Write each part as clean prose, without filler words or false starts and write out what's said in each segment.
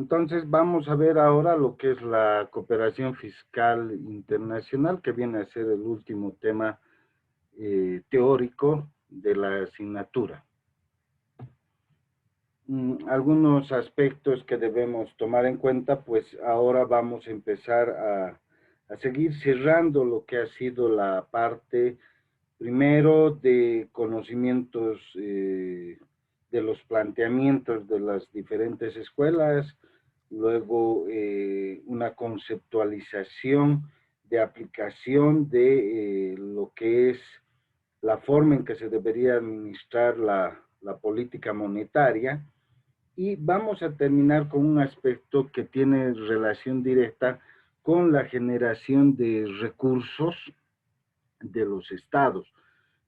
Entonces vamos a ver ahora lo que es la cooperación fiscal internacional, que viene a ser el último tema teórico de la asignatura. Algunos aspectos que debemos tomar en cuenta, pues ahora vamos a empezar a seguir cerrando lo que ha sido la parte primero de conocimientos de los planteamientos de las diferentes escuelas, luego una conceptualización de aplicación de lo que es la forma en que se debería administrar la política monetaria, y vamos a terminar con un aspecto que tiene relación directa con la generación de recursos de los estados.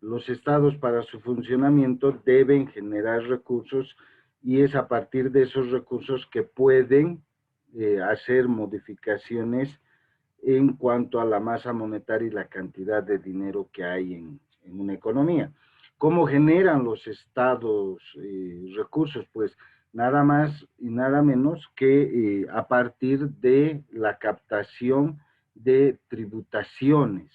Los estados para su funcionamiento deben generar recursos y es a partir de esos recursos que pueden hacer modificaciones en cuanto a la masa monetaria y la cantidad de dinero que hay en una economía. ¿Cómo generan los estados recursos? Pues nada más y nada menos que a partir de la captación de tributaciones.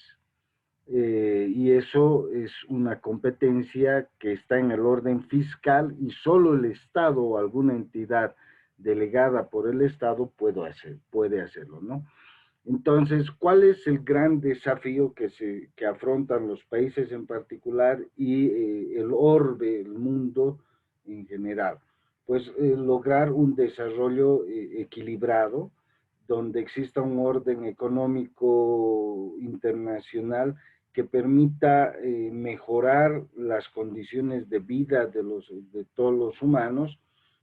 Y eso es una competencia que está en el orden fiscal y solo el Estado o alguna entidad delegada por el Estado puede hacerlo, ¿no? Entonces, ¿cuál es el gran desafío que afrontan los países en particular y el orbe, el mundo en general? Pues lograr un desarrollo equilibrado, donde exista un orden económico internacional que permita mejorar las condiciones de vida de todos los humanos,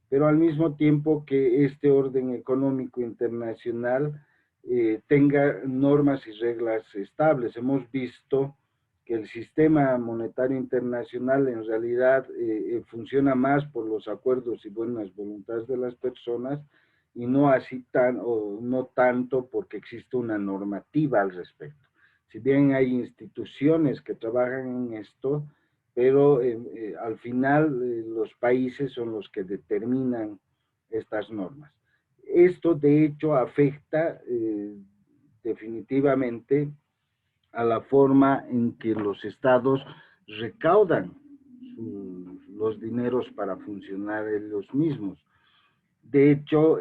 pero al mismo tiempo que este orden económico internacional tenga normas y reglas estables. Hemos visto que el sistema monetario internacional en realidad funciona más por los acuerdos y buenas voluntades de las personas y no así o no tanto porque existe una normativa al respecto. Si bien hay instituciones que trabajan en esto, pero al final los países son los que determinan estas normas. Esto de hecho afecta definitivamente a la forma en que los estados recaudan los dineros para funcionar ellos mismos. De hecho,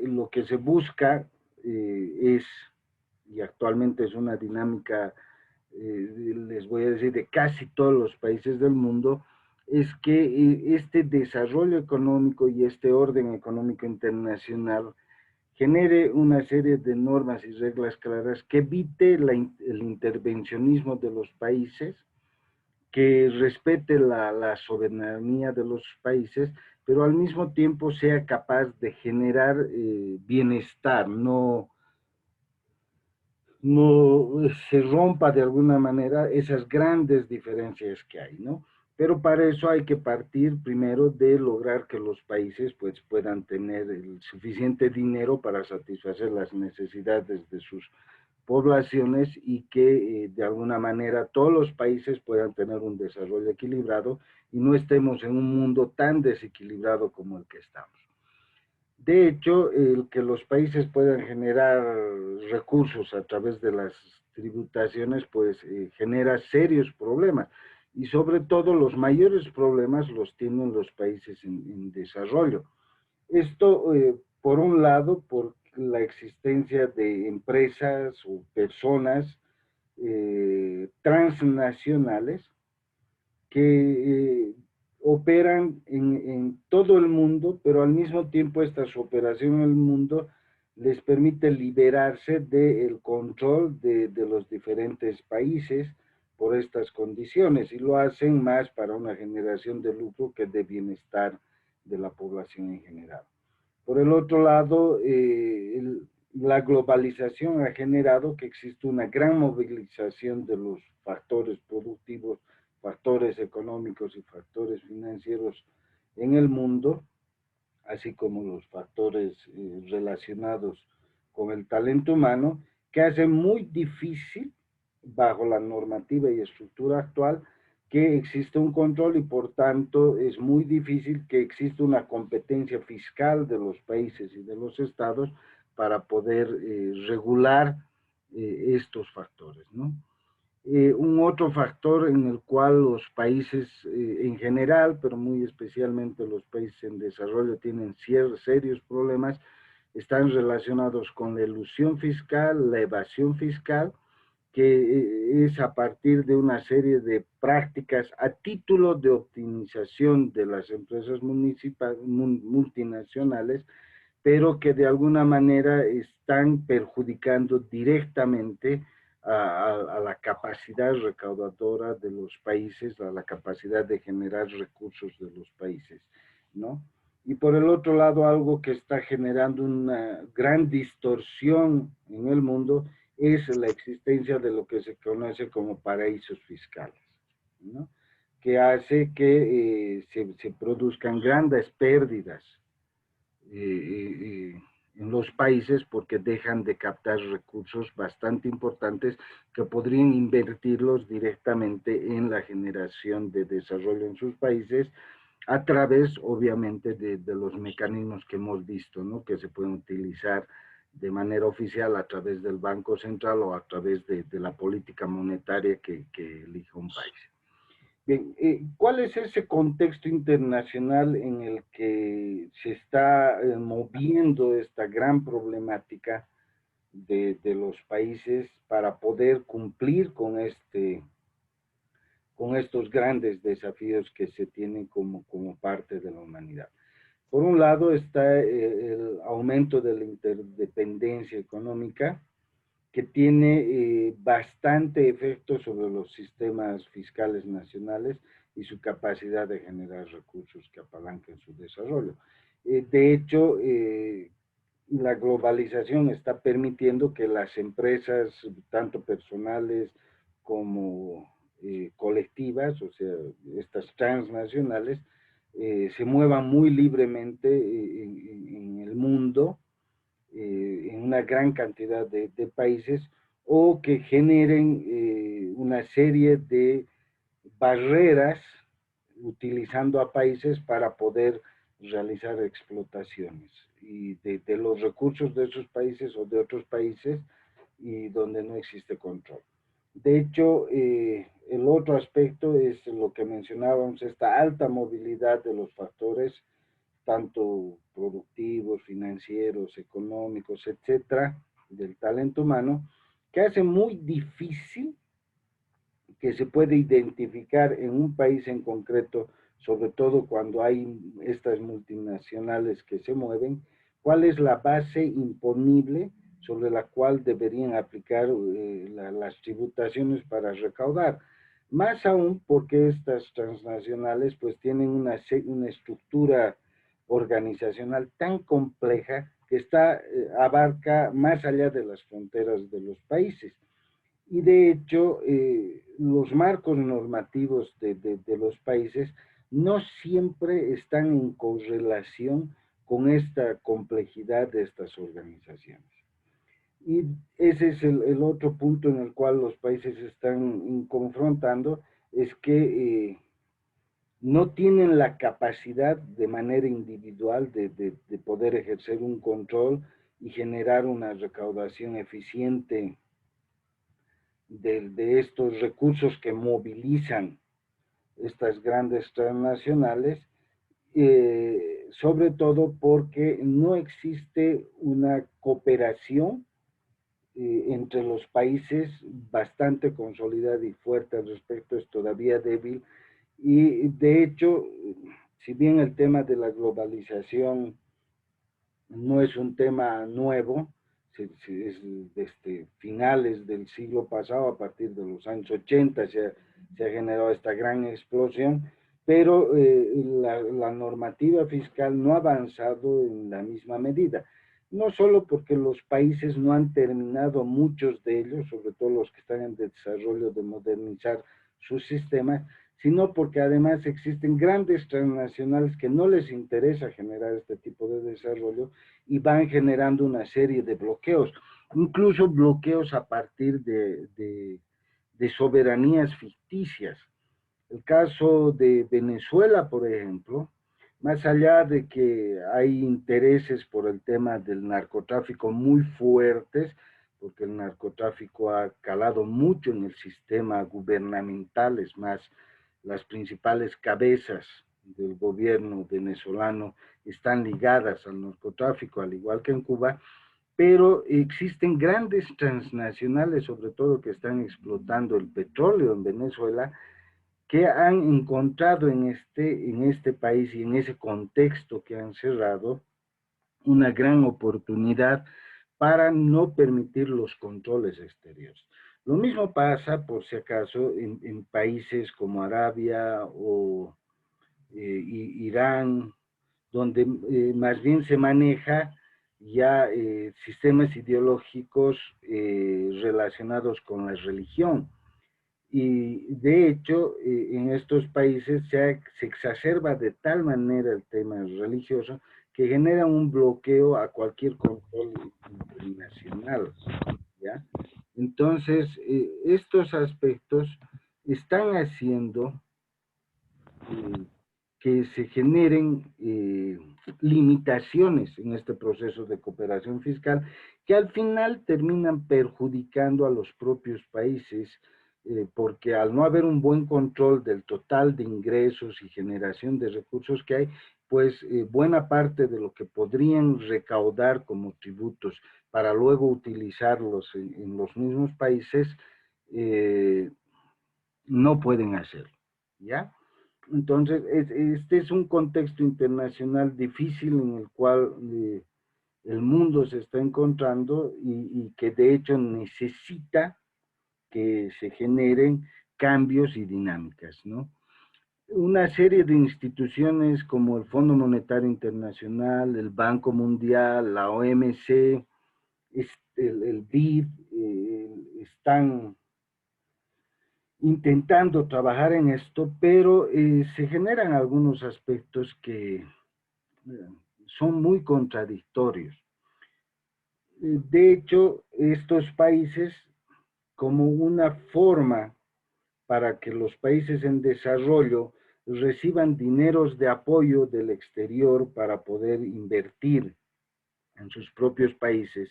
lo que se busca es, y actualmente es una dinámica, les voy a decir, de casi todos los países del mundo, es que este desarrollo económico y este orden económico internacional genere una serie de normas y reglas claras que evite el intervencionismo de los países, que respete la soberanía de los países, pero al mismo tiempo sea capaz de generar bienestar, no se rompa de alguna manera esas grandes diferencias que hay, ¿no? Pero para eso hay que partir primero de lograr que los países pues, puedan tener el suficiente dinero para satisfacer las necesidades de sus poblaciones y que de alguna manera todos los países puedan tener un desarrollo equilibrado y no estemos en un mundo tan desequilibrado como el que estamos. De hecho, el que los países puedan generar recursos a través de las tributaciones, pues genera serios problemas. Y sobre todo los mayores problemas los tienen los países en desarrollo. Esto, por un lado, por la existencia de empresas o personas transnacionales que operan todo el mundo, pero al mismo tiempo esta su operación en el mundo les permite liberarse del control de los diferentes países por estas condiciones y lo hacen más para una generación de lucro que de bienestar de la población en general. Por el otro lado, la globalización ha generado que existe una gran movilización de los factores productivos, factores económicos y factores financieros en el mundo, así como los factores relacionados con el talento humano, que hace muy difícil, bajo la normativa y estructura actual, que existe un control y por tanto es muy difícil que exista una competencia fiscal de los países y de los estados para poder regular estos factores, ¿no? Un otro factor en el cual los países en general, pero muy especialmente los países en desarrollo, tienen serios problemas, están relacionados con la elusión fiscal, la evasión fiscal, que es a partir de una serie de prácticas a título de optimización de las empresas multinacionales, pero que de alguna manera están perjudicando directamente a la capacidad recaudadora de los países, a la capacidad de generar recursos de los países, ¿no? Y por el otro lado, algo que está generando una gran distorsión en el mundo es la existencia de lo que se conoce como paraísos fiscales, ¿no? Que hace que se produzcan grandes pérdidas en los países porque dejan de captar recursos bastante importantes que podrían invertirlos directamente en la generación de desarrollo en sus países a través, obviamente, de los mecanismos que hemos visto, ¿no? Que se pueden utilizar de manera oficial a través del Banco Central o a través de la política monetaria que elija un país. Bien, ¿cuál es ese contexto internacional en el que se está moviendo esta gran problemática de los países para poder cumplir con estos grandes desafíos que se tienen como parte de la humanidad? Por un lado está el aumento de la interdependencia económica, que tiene bastante efecto sobre los sistemas fiscales nacionales y su capacidad de generar recursos que apalanquen su desarrollo. De hecho, la globalización está permitiendo que las empresas, tanto personales como colectivas, o sea, estas transnacionales, se muevan muy libremente en el mundo, en una gran cantidad de países, o que generen una serie de barreras utilizando a países para poder realizar explotaciones y de los recursos de esos países o de otros países y donde no existe control. De hecho, el otro aspecto es lo que mencionábamos, esta alta movilidad de los factores, tanto productivos, financieros, económicos, etcétera, del talento humano, que hace muy difícil que se puede identificar en un país en concreto, sobre todo cuando hay estas multinacionales que se mueven, cuál es la base imponible sobre la cual deberían aplicar las tributaciones para recaudar. Más aún porque estas transnacionales pues tienen una estructura organizacional tan compleja que abarca más allá de las fronteras de los países. Y de hecho, los marcos normativos de los países no siempre están en correlación con esta complejidad de estas organizaciones. Y ese es el otro punto en el cual los países están confrontando, es que no tienen la capacidad de manera individual de poder ejercer un control y generar una recaudación eficiente de estos recursos que movilizan estas grandes transnacionales, sobre todo porque no existe una cooperación entre los países bastante consolidada y fuerte al respecto, es todavía débil, y de hecho, si bien el tema de la globalización no es un tema nuevo, es desde finales del siglo pasado, a partir de los años 80 se ha generado esta gran explosión, pero la normativa fiscal no ha avanzado en la misma medida. No solo porque los países no han terminado, muchos de ellos, sobre todo los que están en desarrollo, de modernizar sus sistemas, sino porque además existen grandes transnacionales que no les interesa generar este tipo de desarrollo y van generando una serie de bloqueos, incluso bloqueos a partir de soberanías ficticias. El caso de Venezuela, por ejemplo, más allá de que hay intereses por el tema del narcotráfico muy fuertes, porque el narcotráfico ha calado mucho en el sistema gubernamental, es más, las principales cabezas del gobierno venezolano están ligadas al narcotráfico, al igual que en Cuba, pero existen grandes transnacionales, sobre todo que están explotando el petróleo en Venezuela, que han encontrado en este país y en ese contexto que han cerrado una gran oportunidad para no permitir los controles exteriores. Lo mismo pasa, por si acaso, en países como Arabia o Irán, donde más bien se maneja ya sistemas ideológicos relacionados con la religión. Y de hecho, en estos países se exacerba de tal manera el tema religioso que genera un bloqueo a cualquier control internacional, ¿ya? Entonces, estos aspectos están haciendo eh, que se generen limitaciones en este proceso de cooperación fiscal que al final terminan perjudicando a los propios países porque al no haber un buen control del total de ingresos y generación de recursos que hay, pues buena parte de lo que podrían recaudar como tributos para luego utilizarlos en los mismos países, eh, no pueden hacerlo, ¿ya? Entonces, este es un contexto internacional difícil en el cual el mundo se está encontrando y que de hecho necesita que se generen cambios y dinámicas, ¿no? Una serie de instituciones como el Fondo Monetario Internacional, el Banco Mundial, la OMC, el BID, están intentando trabajar en esto, pero se generan algunos aspectos que son muy contradictorios. De hecho, estos países, como una forma para que los países en desarrollo reciban dineros de apoyo del exterior para poder invertir en sus propios países,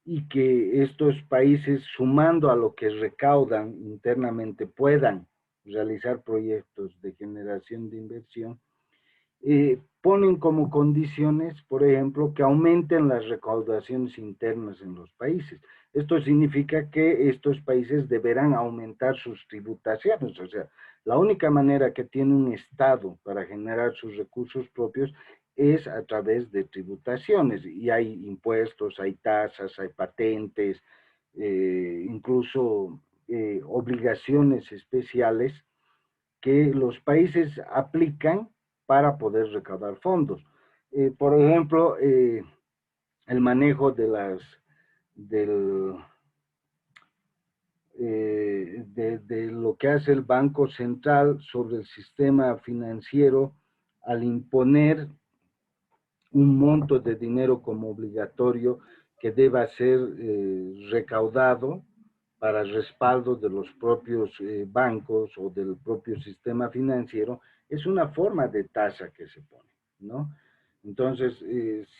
y que estos países, sumando a lo que recaudan internamente, puedan realizar proyectos de generación de inversión, ponen como condiciones, por ejemplo, que aumenten las recaudaciones internas en los países. Esto significa que estos países deberán aumentar sus tributaciones, o sea, la única manera que tiene un Estado para generar sus recursos propios es a través de tributaciones, y hay impuestos, hay tasas, hay patentes, incluso obligaciones especiales que los países aplican para poder recaudar fondos. Por ejemplo, el manejo del, de lo que hace el Banco Central sobre el sistema financiero al imponer un monto de dinero como obligatorio que deba ser recaudado para respaldo de los propios bancos o del propio sistema financiero, es una forma de tasa que se pone, ¿no? Entonces,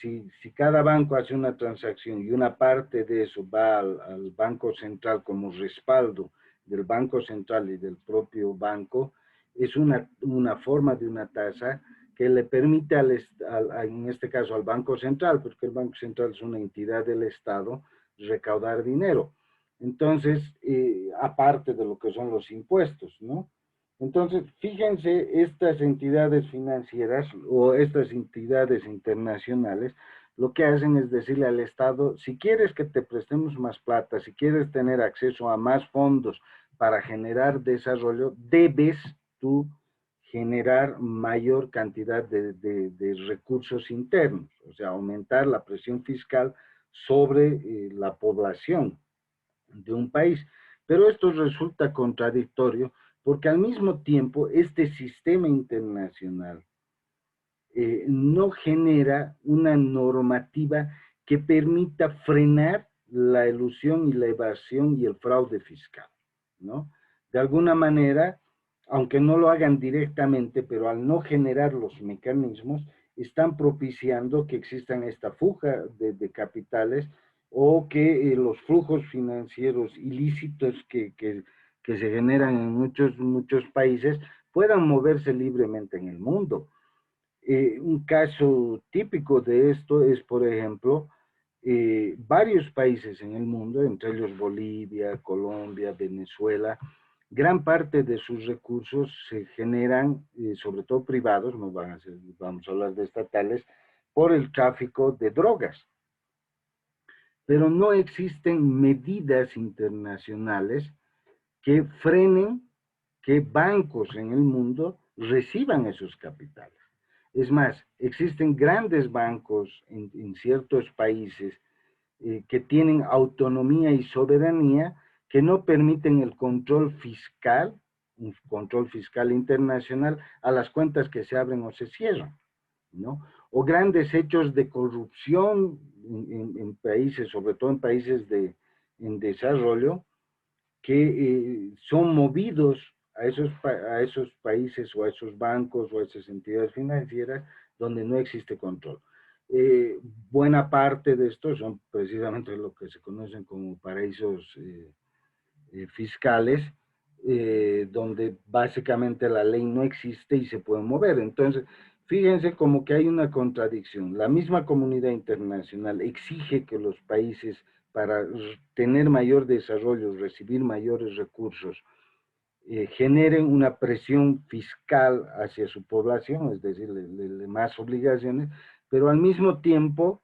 si cada banco hace una transacción y una parte de eso va al Banco Central como respaldo del Banco Central y del propio banco, es una forma de una tasa que le permite en este caso al Banco Central, porque el Banco Central es una entidad del Estado, recaudar dinero. Entonces, aparte de lo que son los impuestos, ¿no? Entonces, fíjense, estas entidades financieras o estas entidades internacionales, lo que hacen es decirle al Estado, si quieres que te prestemos más plata, si quieres tener acceso a más fondos para generar desarrollo, debes tú generar mayor cantidad de recursos internos, o sea, aumentar la presión fiscal sobre la población de un país. Pero esto resulta contradictorio porque al mismo tiempo este sistema internacional no genera una normativa que permita frenar la elusión y la evasión y el fraude fiscal, ¿no? De alguna manera, aunque no lo hagan directamente, pero al no generar los mecanismos, están propiciando que existan esta fuga de capitales o que los flujos financieros ilícitos que se generan en muchos países puedan moverse libremente en el mundo. Un caso típico de esto es, por ejemplo, varios países en el mundo, entre ellos Bolivia, Colombia, Venezuela, gran parte de sus recursos se generan, sobre todo privados, no van a ser, vamos a hablar de estatales, por el tráfico de drogas. Pero no existen medidas internacionales que frenen que bancos en el mundo reciban esos capitales. Es más, existen grandes bancos en ciertos países que tienen autonomía y soberanía que no permiten el control fiscal, un control fiscal internacional, a las cuentas que se abren o se cierran, ¿no? O grandes hechos de corrupción en países, sobre todo en países en desarrollo, que son movidos a esos países o a esos bancos o a esas entidades financieras donde no existe control. Eh, Buena parte de estos son precisamente lo que se conocen como paraísos fiscales, donde básicamente la ley no existe y se pueden mover. Entonces, fíjense como que hay una contradicción. La misma comunidad internacional exige que los países, para tener mayor desarrollo, recibir mayores recursos, generen una presión fiscal hacia su población, es decir, más obligaciones, pero al mismo tiempo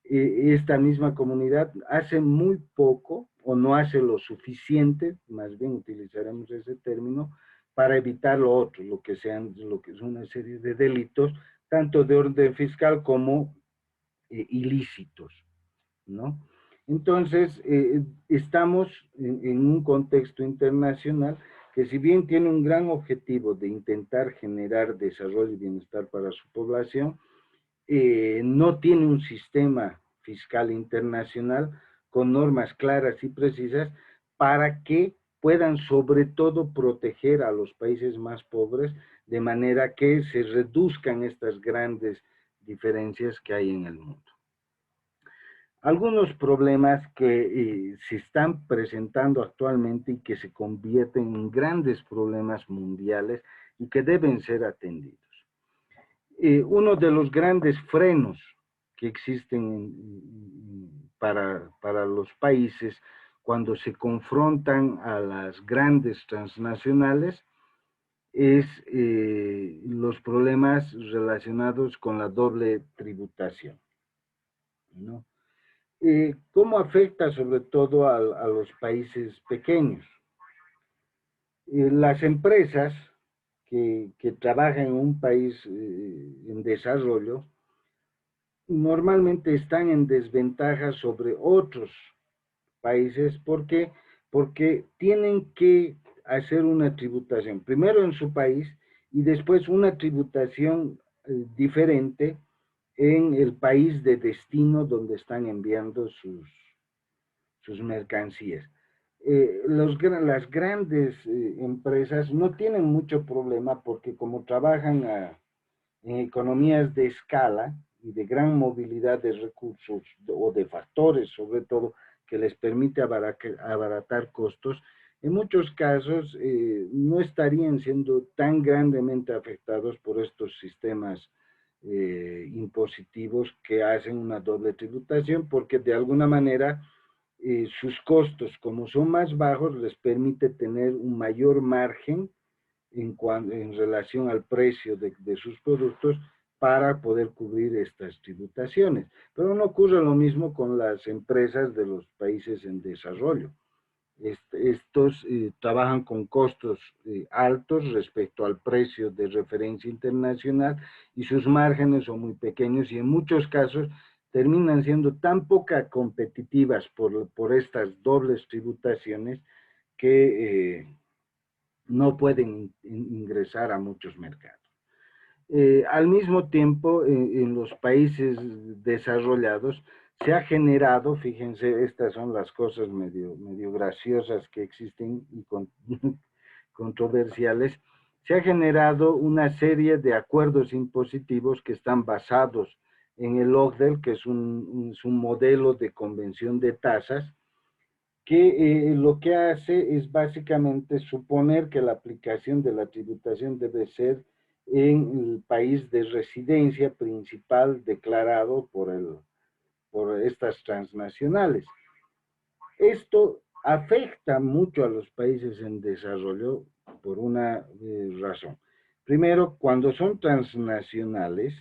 esta misma comunidad hace muy poco o no hace lo suficiente, más bien utilizaremos ese término, para evitar lo otro, lo que es una serie de delitos, tanto de orden fiscal como ilícitos, ¿no? Entonces, estamos en un contexto internacional que si bien tiene un gran objetivo de intentar generar desarrollo y bienestar para su población, no tiene un sistema fiscal internacional con normas claras y precisas para que puedan sobre todo proteger a los países más pobres de manera que se reduzcan estas grandes diferencias que hay en el mundo. Algunos problemas que se están presentando actualmente y que se convierten en grandes problemas mundiales y que deben ser atendidos. Uno de los grandes frenos que existen para los países cuando se confrontan a las grandes transnacionales es los problemas relacionados con la doble tributación, ¿no? ¿Cómo afecta sobre todo a los países pequeños? Las empresas que trabajan en un país en desarrollo normalmente están en desventaja sobre otros países porque tienen que hacer una tributación, primero en su país y después una tributación diferente en el país de destino donde están enviando sus mercancías. Las grandes empresas no tienen mucho problema porque como trabajan en economías de escala y de gran movilidad de recursos o de factores sobre todo que les permite abaratar costos, en muchos casos no estarían siendo tan grandemente afectados por estos sistemas impositivos que hacen una doble tributación porque de alguna manera sus costos, como son más bajos, les permite tener un mayor margen en relación al precio de sus productos para poder cubrir estas tributaciones. Pero no ocurre lo mismo con las empresas de los países en desarrollo. Estos trabajan con costos altos respecto al precio de referencia internacional y sus márgenes son muy pequeños y en muchos casos terminan siendo tan poca competitivas por estas dobles tributaciones que no pueden ingresar a muchos mercados. Al mismo tiempo, en los países desarrollados se ha generado, fíjense, estas son las cosas medio graciosas que existen y controversiales, se ha generado una serie de acuerdos impositivos que están basados en el OCDE, que es un modelo de convención de tasas, que lo que hace es básicamente suponer que la aplicación de la tributación debe ser en el país de residencia principal declarado por estas transnacionales. Esto afecta mucho a los países en desarrollo por una razón. Primero, cuando son transnacionales,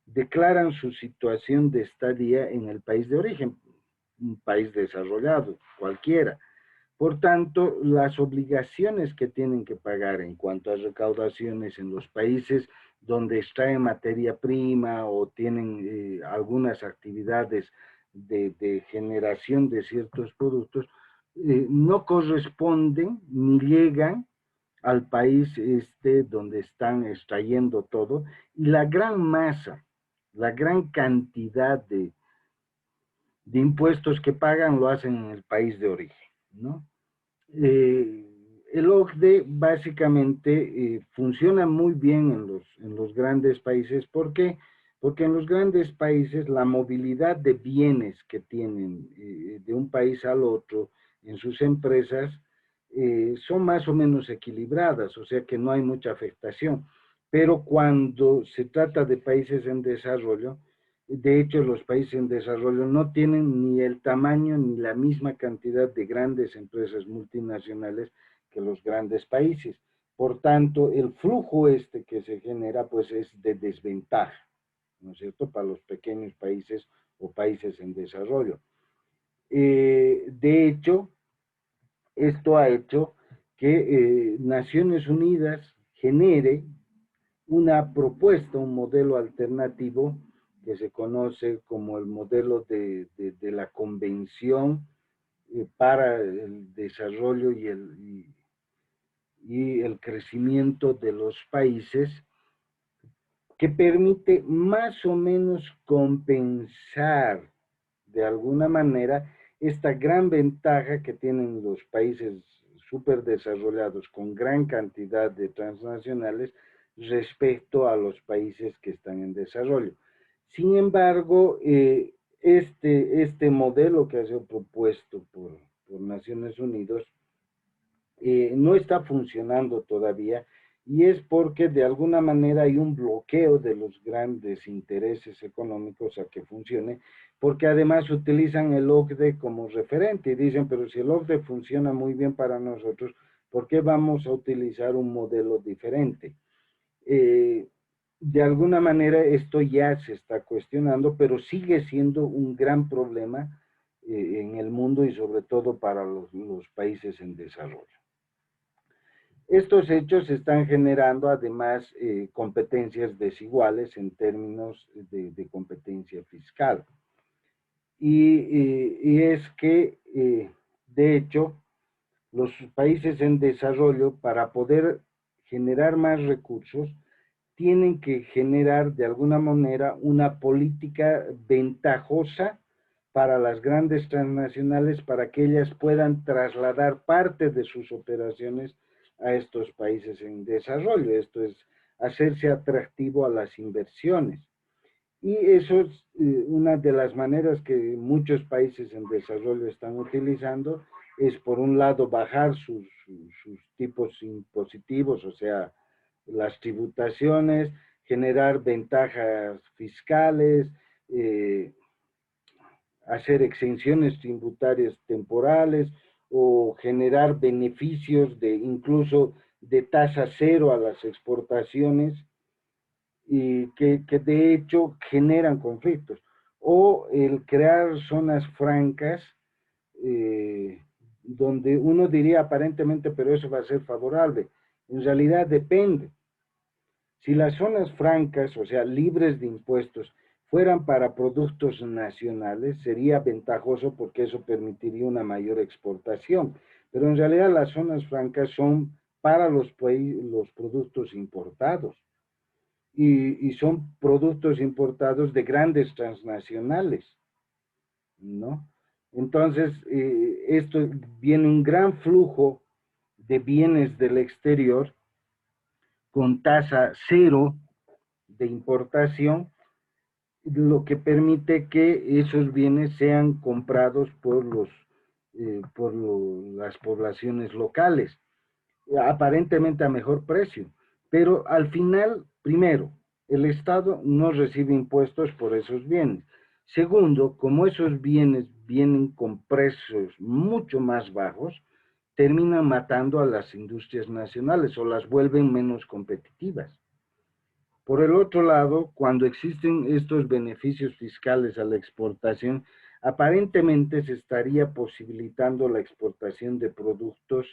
declaran su situación de estadía en el país de origen, un país desarrollado, cualquiera. Por tanto, las obligaciones que tienen que pagar en cuanto a recaudaciones en los países donde extraen materia prima o tienen algunas actividades de generación de ciertos productos, no corresponden ni llegan al país donde están extrayendo todo, y la gran masa, la gran cantidad de impuestos que pagan lo hacen en el país de origen, ¿no? El OCDE básicamente funciona muy bien en los grandes países. ¿Por qué? Porque en los grandes países la movilidad de bienes que tienen de un país al otro en sus empresas son más o menos equilibradas, o sea que no hay mucha afectación. Pero cuando se trata de países en desarrollo, de hecho, los países en desarrollo no tienen ni el tamaño ni la misma cantidad de grandes empresas multinacionales que los grandes países. Por tanto, el flujo que se genera, pues es de desventaja, ¿no es cierto?, para los pequeños países o países en desarrollo. De hecho, esto ha hecho que Naciones Unidas genere una propuesta, un modelo alternativo que se conoce como el modelo de la Convención para el Desarrollo y el Crecimiento de los Países, que permite más o menos compensar de alguna manera esta gran ventaja que tienen los países súper desarrollados con gran cantidad de transnacionales respecto a los países que están en desarrollo. Sin embargo, este modelo que ha sido propuesto por Naciones Unidas no está funcionando todavía, y es porque de alguna manera hay un bloqueo de los grandes intereses económicos a que funcione, porque además utilizan el OCDE como referente y dicen, pero si el OCDE funciona muy bien para nosotros, ¿por qué vamos a utilizar un modelo diferente? De alguna manera esto ya se está cuestionando, pero sigue siendo un gran problema en el mundo y sobre todo para los países en desarrollo. Estos hechos están generando además competencias desiguales en términos de competencia fiscal. Y es que, de hecho, los países en desarrollo, para poder generar más recursos, tienen que generar de alguna manera una política ventajosa para las grandes transnacionales, para que ellas puedan trasladar parte de sus operaciones a estos países en desarrollo. Esto es hacerse atractivo a las inversiones. Y eso es una de las maneras que muchos países en desarrollo están utilizando, es por un lado bajar sus tipos impositivos, o sea, las tributaciones, generar ventajas fiscales, hacer exenciones tributarias temporales o generar beneficios incluso de tasa cero a las exportaciones, y que de hecho generan conflictos. O el crear zonas francas, donde uno diría aparentemente, pero eso va a ser favorable. En realidad depende. Si las zonas francas, o sea, libres de impuestos, fueran para productos nacionales, sería ventajoso porque eso permitiría una mayor exportación. Pero en realidad las zonas francas son para los productos importados. Y son productos importados de grandes transnacionales, ¿no? Entonces, esto viene un gran flujo de bienes del exterior, con tasa cero de importación, lo que permite que esos bienes sean comprados por las poblaciones locales, aparentemente a mejor precio. Pero al final, primero, el Estado no recibe impuestos por esos bienes. Segundo, como esos bienes vienen con precios mucho más bajos, terminan matando a las industrias nacionales o las vuelven menos competitivas. Por el otro lado, cuando existen estos beneficios fiscales a la exportación, aparentemente se estaría posibilitando la exportación de productos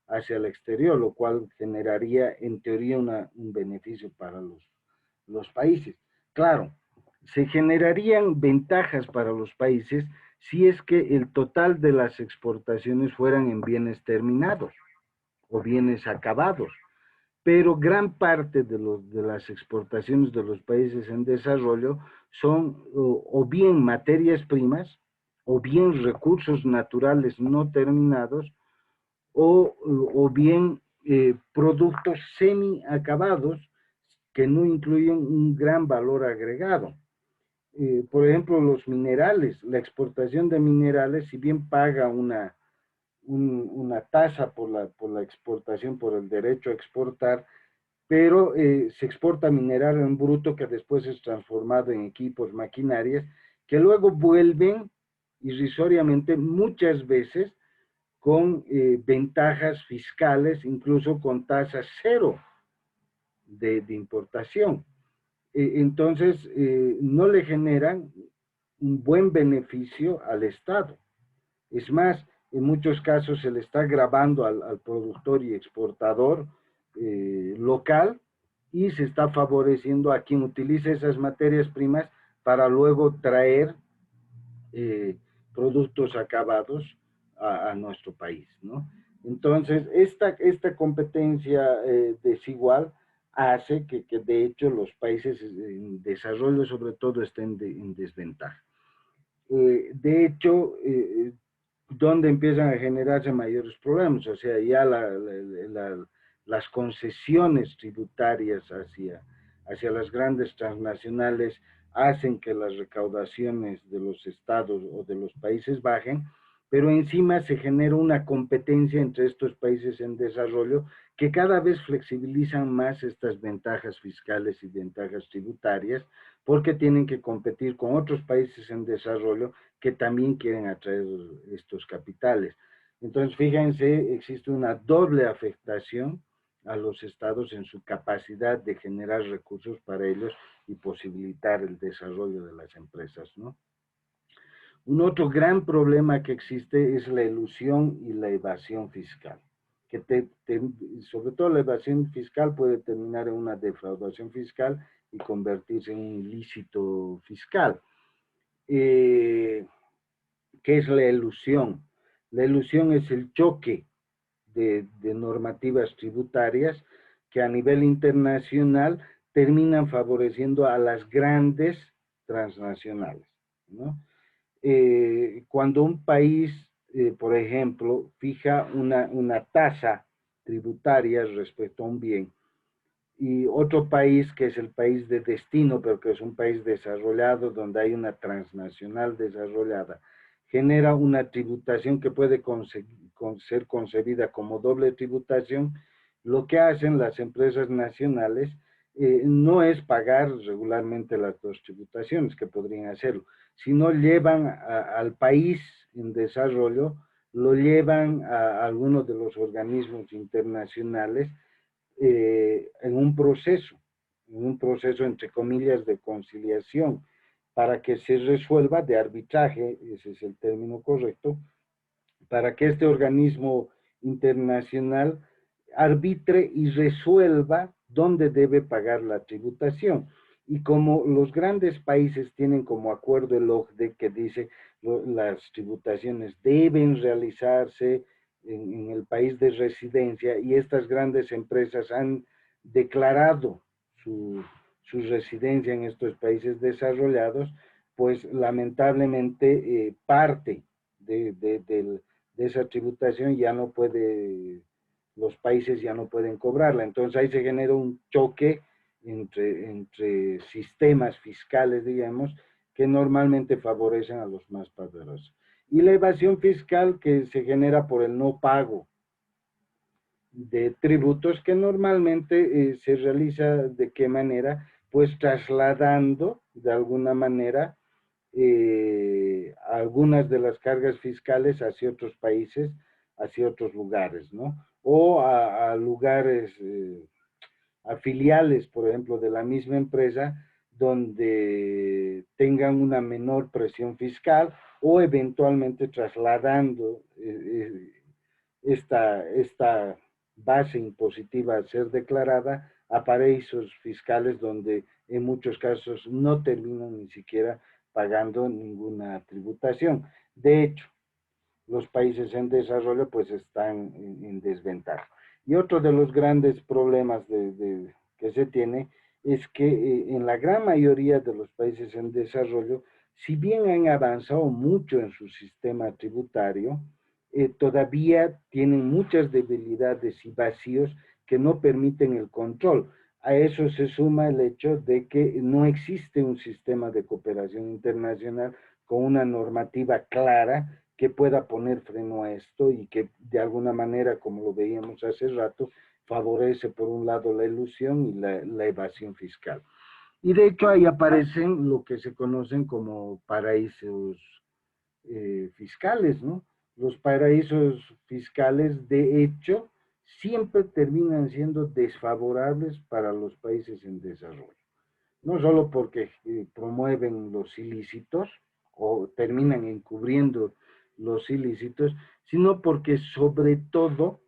hacia el exterior, lo cual generaría en teoría un beneficio para los países. Claro, se generarían ventajas para los países si es que el total de las exportaciones fueran en bienes terminados o bienes acabados, pero gran parte de las exportaciones de los países en desarrollo son o bien materias primas, o bien recursos naturales no terminados, o bien productos semi-acabados que no incluyen un gran valor agregado. Por ejemplo, los minerales, la exportación de minerales, si bien paga una tasa por la exportación, por el derecho a exportar, pero se exporta mineral en bruto que después es transformado en equipos, maquinarias, que luego vuelven irrisoriamente muchas veces con ventajas fiscales, incluso con tasa cero de importación. Entonces, no le generan un buen beneficio al Estado. Es más, en muchos casos se le está grabando al productor y exportador local y se está favoreciendo a quien utilice esas materias primas para luego traer productos acabados a nuestro país, ¿no? Entonces, esta competencia desigual hace que de hecho los países en desarrollo sobre todo estén en desventaja. De hecho, donde empiezan a generarse mayores problemas, o sea, ya las concesiones tributarias hacia las grandes transnacionales hacen que las recaudaciones de los estados o de los países bajen, pero encima se genera una competencia entre estos países en desarrollo que cada vez flexibilizan más estas ventajas fiscales y ventajas tributarias, porque tienen que competir con otros países en desarrollo que también quieren atraer estos capitales. Entonces, fíjense, existe una doble afectación a los estados en su capacidad de generar recursos para ellos y posibilitar el desarrollo de las empresas, ¿no? Un otro gran problema que existe es la elusión y la evasión fiscal, que sobre todo la evasión fiscal puede terminar en una defraudación fiscal y convertirse en un ilícito fiscal. ¿Qué es la elusión? La elusión es el choque de normativas tributarias que a nivel internacional terminan favoreciendo a las grandes transnacionales, ¿no? Cuando un país, por ejemplo, fija una tasa tributaria respecto a un bien, y otro país que es el país de destino, pero que es un país desarrollado, donde hay una transnacional desarrollada, genera una tributación que puede ser concebida como doble tributación. Lo que hacen las empresas nacionales no es pagar regularmente las dos tributaciones, que podrían hacerlo, sino llevan al país en desarrollo, lo llevan a algunos de los organismos internacionales en un proceso entre comillas de conciliación, para que se resuelva de arbitraje, ese es el término correcto, para que este organismo internacional arbitre y resuelva dónde debe pagar la tributación. Y como los grandes países tienen como acuerdo el OCDE que dice las tributaciones deben realizarse en el país de residencia, y estas grandes empresas han declarado su residencia en estos países desarrollados, pues lamentablemente parte de esa tributación ya no puede los países ya no pueden cobrarla. Entonces ahí se genera un choque entre sistemas fiscales, digamos, que normalmente favorecen a los más poderosos. Y la evasión fiscal que se genera por el no pago de tributos, que normalmente se realiza de qué manera, pues trasladando de alguna manera algunas de las cargas fiscales hacia otros países, hacia otros lugares, ¿no? O a lugares, a filiales, por ejemplo, de la misma empresa, donde tengan una menor presión fiscal o eventualmente trasladando esta base impositiva a ser declarada a paraísos fiscales donde en muchos casos no terminan ni siquiera pagando ninguna tributación. De hecho, los países en desarrollo pues están en desventaja. Y otro de los grandes problemas que se tiene es que en la gran mayoría de los países en desarrollo, si bien han avanzado mucho en su sistema tributario, todavía tienen muchas debilidades y vacíos que no permiten el control. A eso se suma el hecho de que no existe un sistema de cooperación internacional con una normativa clara que pueda poner freno a esto y que de alguna manera, como lo veíamos hace rato, favorece por un lado la ilusión y la evasión fiscal. Y de hecho ahí aparecen lo que se conocen como paraísos fiscales, ¿no? Los paraísos fiscales, de hecho, siempre terminan siendo desfavorables para los países en desarrollo. No solo porque promueven los ilícitos o terminan encubriendo los ilícitos, sino porque sobre todo,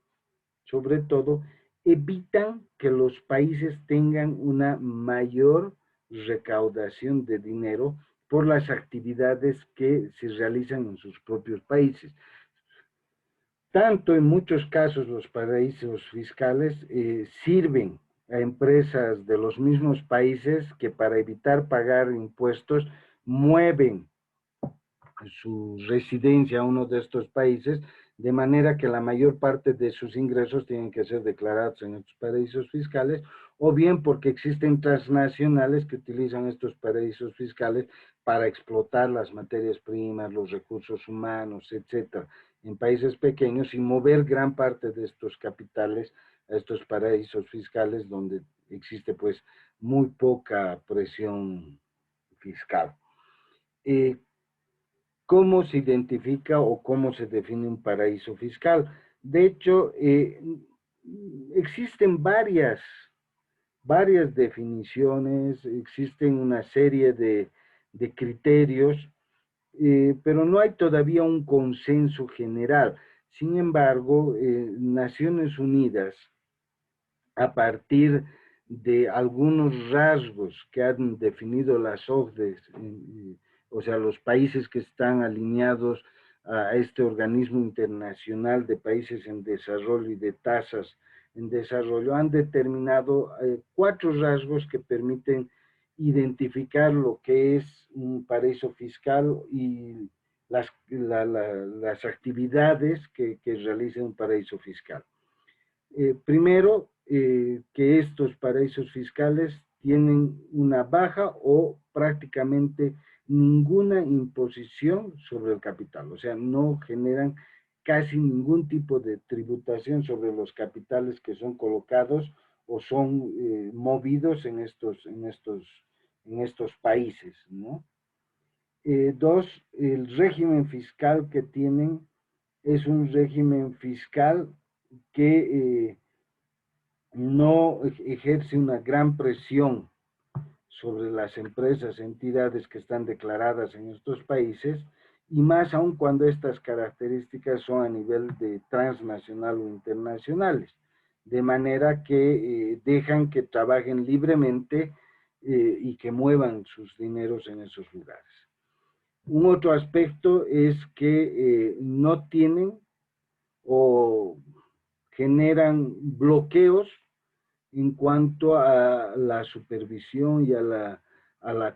evitan que los países tengan una mayor recaudación de dinero por las actividades que se realizan en sus propios países. Tanto en muchos casos los paraísos fiscales sirven a empresas de los mismos países que para evitar pagar impuestos mueven su residencia a uno de estos países, de manera que la mayor parte de sus ingresos tienen que ser declarados en estos paraísos fiscales, o bien porque existen transnacionales que utilizan estos paraísos fiscales para explotar las materias primas, los recursos humanos, etcétera, en países pequeños y mover gran parte de estos capitales a estos paraísos fiscales donde existe pues muy poca presión fiscal. ¿Cómo se identifica o cómo se define un paraíso fiscal? De hecho, existen varias definiciones, existen una serie de criterios, pero no hay todavía un consenso general. Sin embargo, Naciones Unidas, a partir de algunos rasgos que han definido las OCDE, o sea, los países que están alineados a este organismo internacional de países en desarrollo y de tasas en desarrollo, han determinado 4 rasgos que permiten identificar lo que es un paraíso fiscal y las actividades que realiza un paraíso fiscal. Primero, que estos paraísos fiscales tienen una baja o prácticamente ninguna imposición sobre el capital, o sea, no generan casi ningún tipo de tributación sobre los capitales que son colocados o son movidos en estos países, ¿no? Dos, el régimen fiscal que tienen es un régimen fiscal que no ejerce una gran presión sobre las empresas, entidades que están declaradas en estos países, y más aún cuando estas características son a nivel de transnacional o internacionales, de manera que dejan que trabajen libremente y que muevan sus dineros en esos lugares. Un otro aspecto es que no tienen o generan bloqueos en cuanto a la supervisión y a la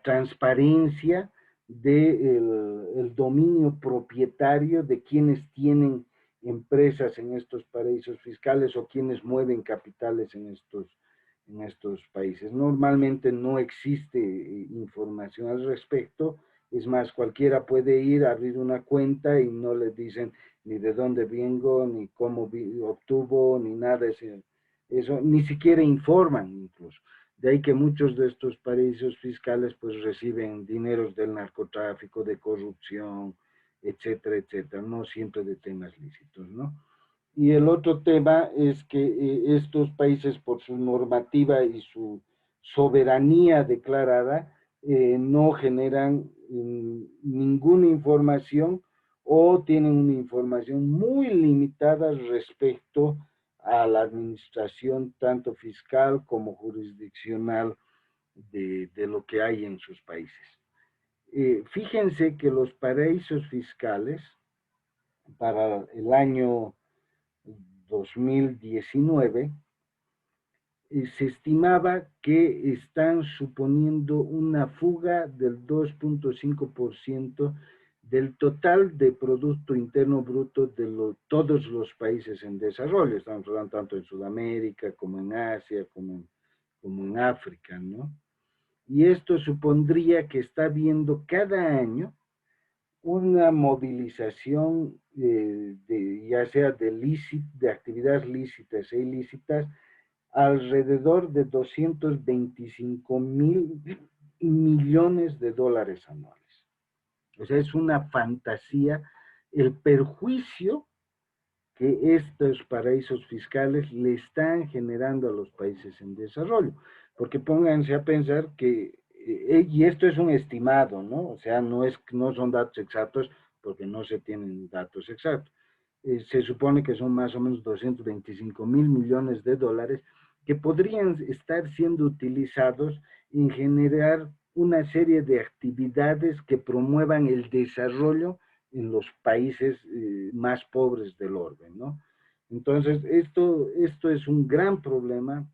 transparencia del dominio propietario de quienes tienen empresas en estos paraísos fiscales o quienes mueven capitales en estos países. Normalmente no existe información al respecto. Es más, cualquiera puede ir a abrir una cuenta y no le dicen ni de dónde vengo, ni cómo obtuvo, ni nada. Eso ni siquiera informan incluso. De ahí que muchos de estos paraísos fiscales pues reciben dineros del narcotráfico, de corrupción, etcétera, etcétera, no siempre de temas lícitos, ¿no? Y el otro tema es que estos países, por su normativa y su soberanía declarada, no generan ninguna información o tienen una información muy limitada respecto a la administración tanto fiscal como jurisdiccional de lo que hay en sus países. Fíjense que los paraísos fiscales para el año 2019 se estimaba que están suponiendo una fuga del 2.5% del total de Producto Interno Bruto de todos los países en desarrollo. Estamos hablando tanto en Sudamérica como en Asia, como en África, ¿no? Y esto supondría que está habiendo cada año una movilización ya sea de actividades lícitas e ilícitas alrededor de 225.000 millones de dólares anuales. O sea, es una fantasía el perjuicio que estos paraísos fiscales le están generando a los países en desarrollo. Porque pónganse a pensar que, y esto es un estimado, ¿no? O sea, no son datos exactos porque no se tienen datos exactos. Se supone que son más o menos 225.000 millones de dólares que podrían estar siendo utilizados en generar una serie de actividades que promuevan el desarrollo en los países más pobres del orbe, ¿no? Entonces, esto es un gran problema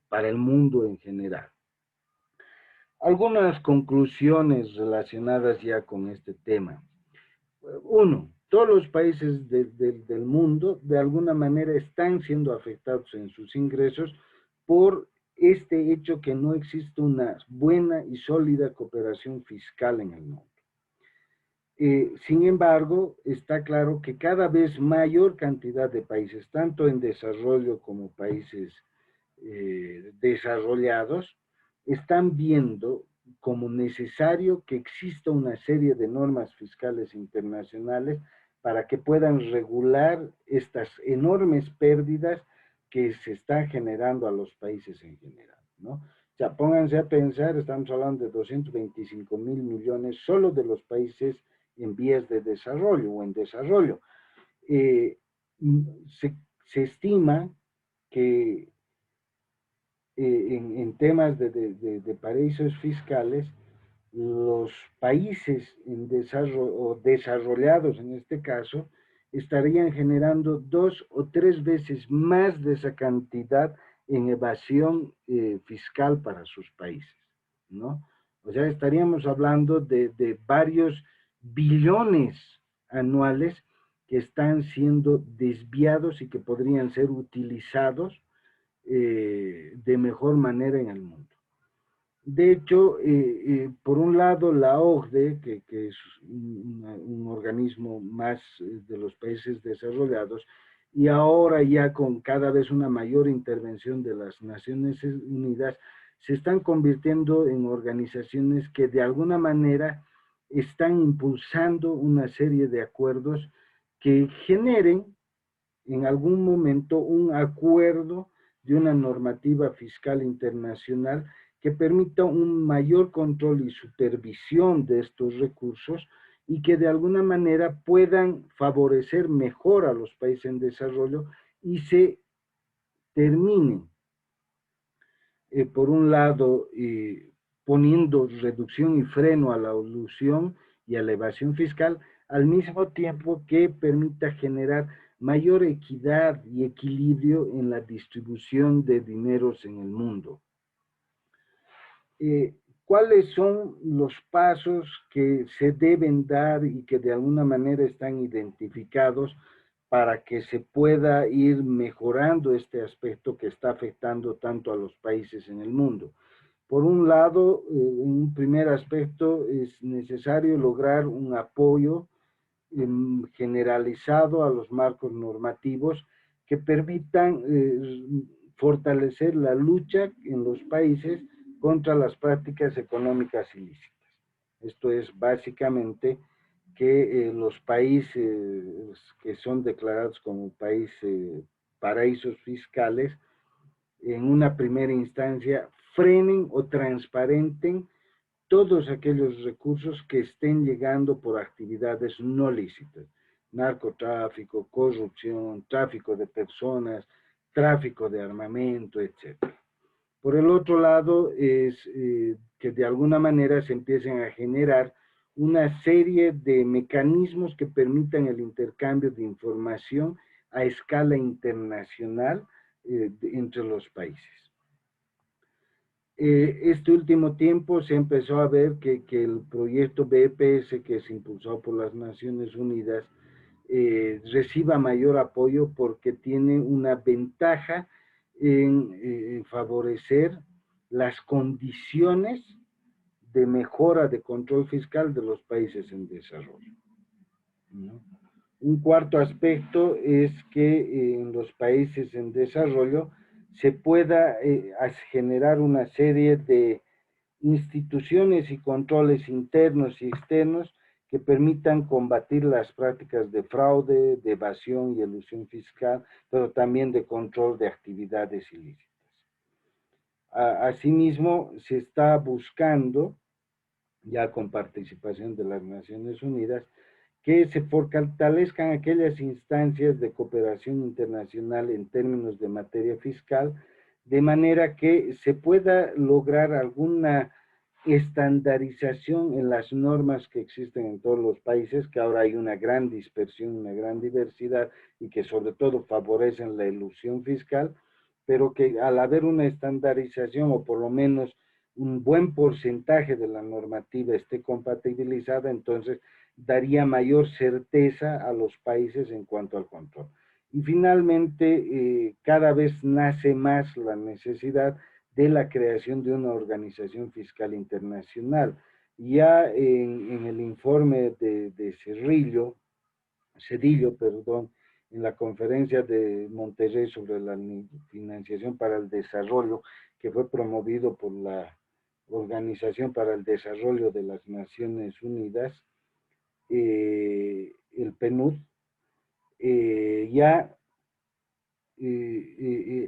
para el mundo en general. Algunas conclusiones relacionadas ya con este tema. Uno, todos los países del mundo de alguna manera están siendo afectados en sus ingresos por este hecho que no existe una buena y sólida cooperación fiscal en el mundo. Sin embargo, está claro que cada vez mayor cantidad de países, tanto en desarrollo como países desarrollados, están viendo como necesario que exista una serie de normas fiscales internacionales para que puedan regular estas enormes pérdidas que se están generando a los países en general, ¿no? O sea, pónganse a pensar, estamos hablando de 225.000 millones solo de los países en vías de desarrollo o en desarrollo. Se estima que en temas de paraísos fiscales, los países en desarrollo, o desarrollados en este caso, estarían generando 2 o 3 veces más de esa cantidad en evasión fiscal para sus países, ¿no? O sea, estaríamos hablando de varios billones anuales que están siendo desviados y que podrían ser utilizados de mejor manera en el mundo. De hecho, por un lado, la OCDE, que es un organismo más de los países desarrollados, y ahora ya con cada vez una mayor intervención de las Naciones Unidas, se están convirtiendo en organizaciones que de alguna manera están impulsando una serie de acuerdos que generen en algún momento un acuerdo de una normativa fiscal internacional que permita un mayor control y supervisión de estos recursos y que de alguna manera puedan favorecer mejor a los países en desarrollo y se terminen, por un lado, poniendo reducción y freno a la elusión y a la evasión fiscal, al mismo tiempo que permita generar mayor equidad y equilibrio en la distribución de dineros en el mundo. ¿Cuáles son los pasos que se deben dar y que de alguna manera están identificados para que se pueda ir mejorando este aspecto que está afectando tanto a los países en el mundo. Por un lado, en un primer aspecto, es necesario lograr un apoyo generalizado a los marcos normativos que permitan fortalecer la lucha en los países contra las prácticas económicas ilícitas. Esto es básicamente que los países que son declarados como países paraísos fiscales, en una primera instancia, frenen o transparenten todos aquellos recursos que estén llegando por actividades no lícitas, narcotráfico, corrupción, tráfico de personas, tráfico de armamento, etc. Por el otro lado, es que de alguna manera se empiecen a generar una serie de mecanismos que permitan el intercambio de información a escala internacional entre los países. Este último tiempo se empezó a ver que el proyecto BPS, que es impulsado por las Naciones Unidas, reciba mayor apoyo porque tiene una ventaja en favorecer las condiciones de mejora de control fiscal de los países en desarrollo, ¿no? Un cuarto aspecto es que en los países en desarrollo se pueda generar una serie de instituciones y controles internos y externos que permitan combatir las prácticas de fraude, de evasión y elusión fiscal, pero también de control de actividades ilícitas. Asimismo, se está buscando, ya con participación de las Naciones Unidas, que se fortalezcan aquellas instancias de cooperación internacional en términos de materia fiscal, de manera que se pueda lograr alguna estandarización en las normas que existen en todos los países, que ahora hay una gran dispersión, una gran diversidad y que sobre todo favorecen la elusión fiscal, pero que al haber una estandarización o por lo menos un buen porcentaje de la normativa esté compatibilizada, entonces daría mayor certeza a los países en cuanto al control. Y finalmente, cada vez nace más la necesidad de la creación de una organización fiscal internacional. Ya en el informe de Cedillo, perdón, en la conferencia de Monterrey sobre la financiación para el desarrollo, que fue promovido por la Organización para el Desarrollo de las Naciones Unidas, el PNUD, ya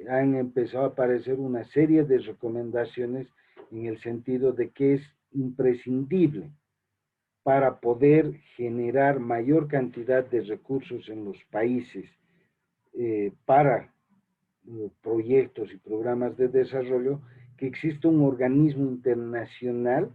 han empezado a aparecer una serie de recomendaciones en el sentido de que es imprescindible para poder generar mayor cantidad de recursos en los países para proyectos y programas de desarrollo, que exista un organismo internacional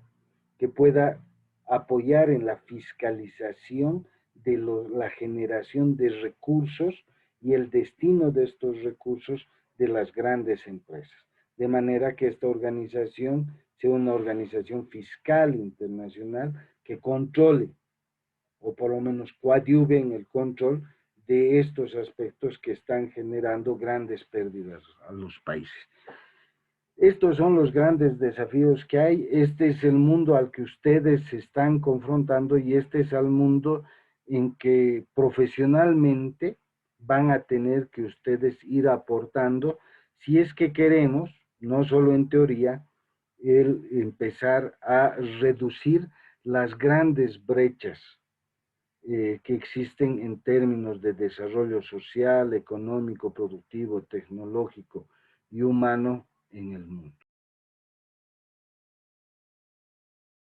que pueda apoyar en la fiscalización de la generación de recursos y el destino de estos recursos de las grandes empresas. De manera que esta organización sea una organización fiscal internacional que controle, o por lo menos coadyuve en el control de estos aspectos que están generando grandes pérdidas a los países. Estos son los grandes desafíos que hay. Este es el mundo al que ustedes se están confrontando y este es el mundo en que profesionalmente van a tener que ustedes ir aportando si es que queremos, no solo en teoría, el empezar a reducir las grandes brechas que existen en términos de desarrollo social, económico, productivo, tecnológico y humano en el mundo.